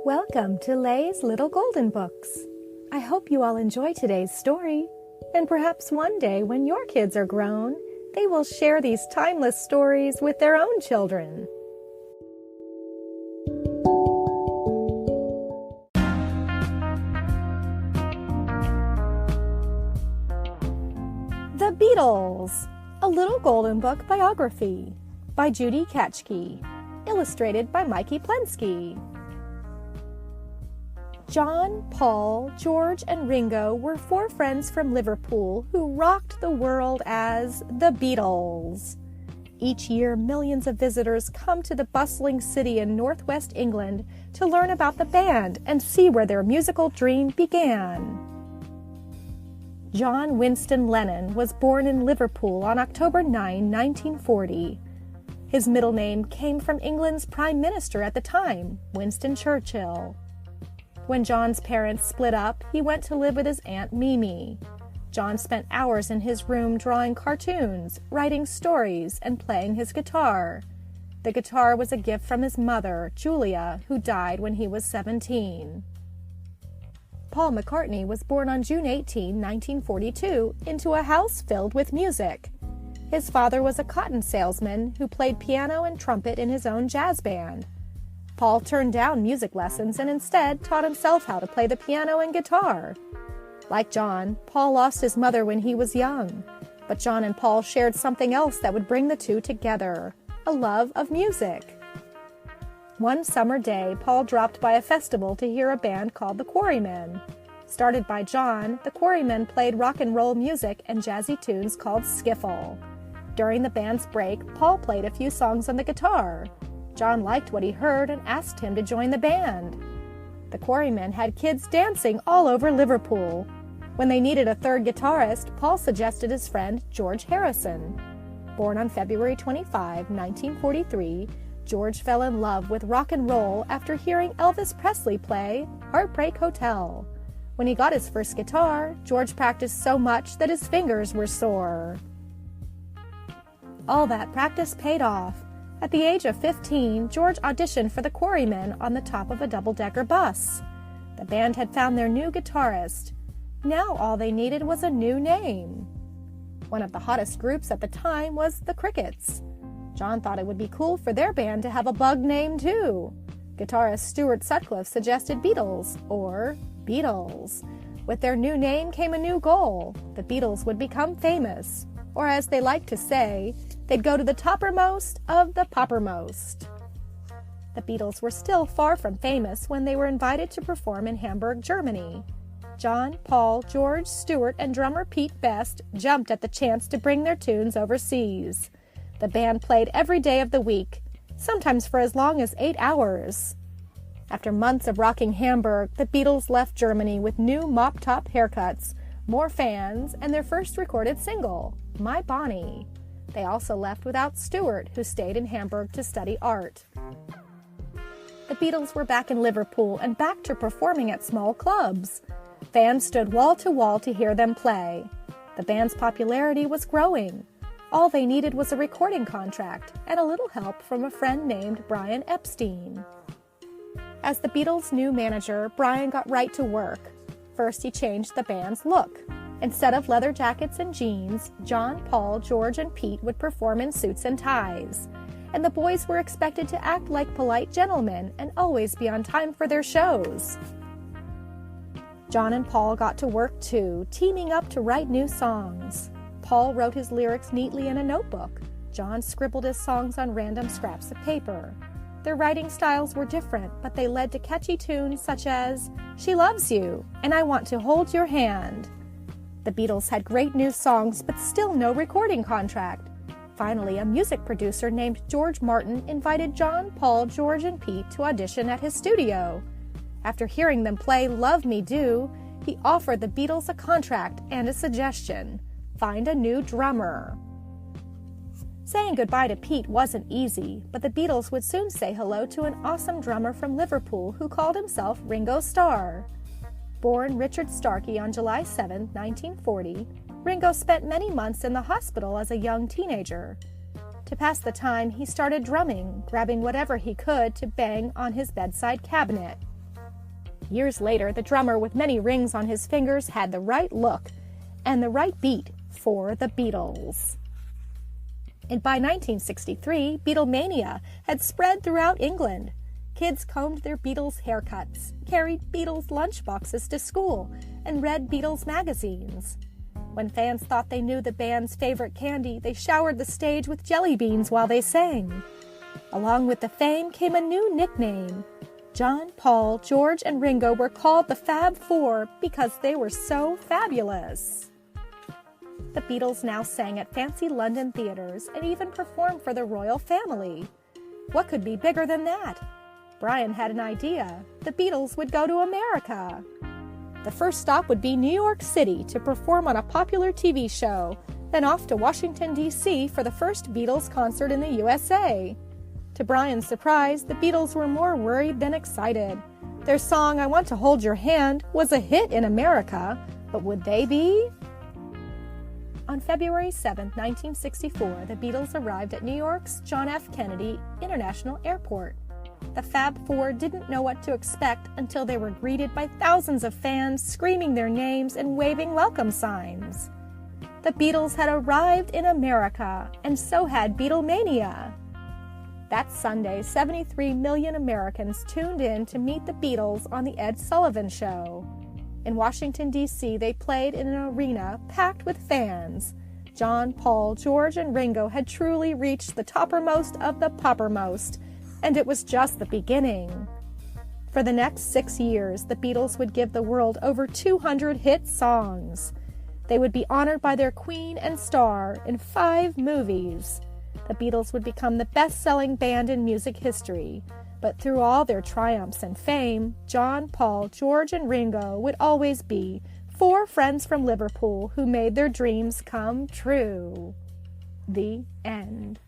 Welcome to Lay's Little Golden Books. I hope you all enjoy today's story, and perhaps one day when your kids are grown, they will share these timeless stories with their own children. The Beatles, a Little Golden Book biography by Judy Katchke, illustrated by Mikey Plensky. John, Paul, George, and Ringo were four friends from Liverpool who rocked the world as the Beatles. Each year, millions of visitors come to the bustling city in northwest England to learn about the band and see where their musical dream began. John Winston Lennon was born in Liverpool on October 9, 1940. His middle name came from England's Prime Minister at the time, Winston Churchill. When John's parents split up, he went to live with his Aunt Mimi. John spent hours in his room drawing cartoons, writing stories, and playing his guitar. The guitar was a gift from his mother, Julia, who died when he was 17. Paul McCartney was born on June 18, 1942, into a house filled with music. His father was a cotton salesman who played piano and trumpet in his own jazz band. Paul turned down music lessons and instead taught himself how to play the piano and guitar. Like John, Paul lost his mother when he was young, but John and Paul shared something else that would bring the two together, a love of music. One summer day, Paul dropped by a festival to hear a band called the Quarrymen. Started by John, the Quarrymen played rock and roll music and jazzy tunes called skiffle. During the band's break, Paul played a few songs on the guitar. John liked what he heard and asked him to join the band. The Quarrymen had kids dancing all over Liverpool. When they needed a third guitarist, Paul suggested his friend George Harrison. Born on February 25, 1943, George fell in love with rock and roll after hearing Elvis Presley play Heartbreak Hotel. When he got his first guitar, George practiced so much that his fingers were sore. All that practice paid off. At the age of 15, George auditioned for the Quarrymen on the top of a double-decker bus. The band had found their new guitarist. Now all they needed was a new name. One of the hottest groups at the time was the Crickets. John thought it would be cool for their band to have a bug name too. Guitarist Stuart Sutcliffe suggested Beatles, or Beatles. With their new name came a new goal. The Beatles would become famous, or as they like to say, they'd go to the toppermost of the poppermost. The Beatles were still far from famous when they were invited to perform in Hamburg, Germany. John, Paul, George, Stuart, and drummer Pete Best jumped at the chance to bring their tunes overseas. The band played every day of the week, sometimes for as long as 8 hours. After months of rocking Hamburg, the Beatles left Germany with new mop-top haircuts, more fans, and their first recorded single, My Bonnie. They also left without Stuart, who stayed in Hamburg to study art. The Beatles were back in Liverpool and back to performing at small clubs. Fans stood wall to wall to hear them play. The band's popularity was growing. All they needed was a recording contract and a little help from a friend named Brian Epstein. As the Beatles' new manager, Brian got right to work. First, he changed the band's look. Instead of leather jackets and jeans, John, Paul, George, and Pete would perform in suits and ties. And the boys were expected to act like polite gentlemen and always be on time for their shows. John and Paul got to work too, teaming up to write new songs. Paul wrote his lyrics neatly in a notebook. John scribbled his songs on random scraps of paper. Their writing styles were different, but they led to catchy tunes such as She Loves You and I Want to Hold Your Hand. The Beatles had great new songs, but still no recording contract. Finally, a music producer named George Martin invited John, Paul, George, and Pete to audition at his studio. After hearing them play Love Me Do, he offered the Beatles a contract and a suggestion: find a new drummer. Saying goodbye to Pete wasn't easy, but the Beatles would soon say hello to an awesome drummer from Liverpool who called himself Ringo Starr. Born Richard Starkey on July 7, 1940, Ringo spent many months in the hospital as a young teenager. To pass the time, he started drumming, grabbing whatever he could to bang on his bedside cabinet. Years later, the drummer with many rings on his fingers had the right look and the right beat for the Beatles. And by 1963, Beatlemania had spread throughout England. Kids combed their Beatles haircuts, carried Beatles lunchboxes to school, and read Beatles magazines. When fans thought they knew the band's favorite candy, they showered the stage with jelly beans while they sang. Along with the fame came a new nickname. John, Paul, George, and Ringo were called the Fab Four because they were so fabulous. The Beatles now sang at fancy London theaters and even performed for the royal family. What could be bigger than that? Brian had an idea. The Beatles would go to America. The first stop would be New York City to perform on a popular TV show, then off to Washington, D.C. for the first Beatles concert in the USA. To Brian's surprise, the Beatles were more worried than excited. Their song, "I Want to Hold Your Hand," was a hit in America, but would they be? On February 7, 1964, the Beatles arrived at New York's John F. Kennedy International Airport. The Fab Four didn't know what to expect until they were greeted by thousands of fans screaming their names and waving welcome signs. The Beatles had arrived in America, and so had Beatlemania. That Sunday, 73 million Americans tuned in to meet the Beatles on The Ed Sullivan Show. In Washington, D.C., they played in an arena packed with fans. John, Paul, George, and Ringo had truly reached the toppermost of the poppermost, and it was just the beginning. For the next 6 years, the Beatles would give the world over 200 hit songs. They would be honored by their queen and star in 5 movies. The Beatles would become the best-selling band in music history. But through all their triumphs and fame, John, Paul, George, and Ringo would always be 4 friends from Liverpool who made their dreams come true. The end.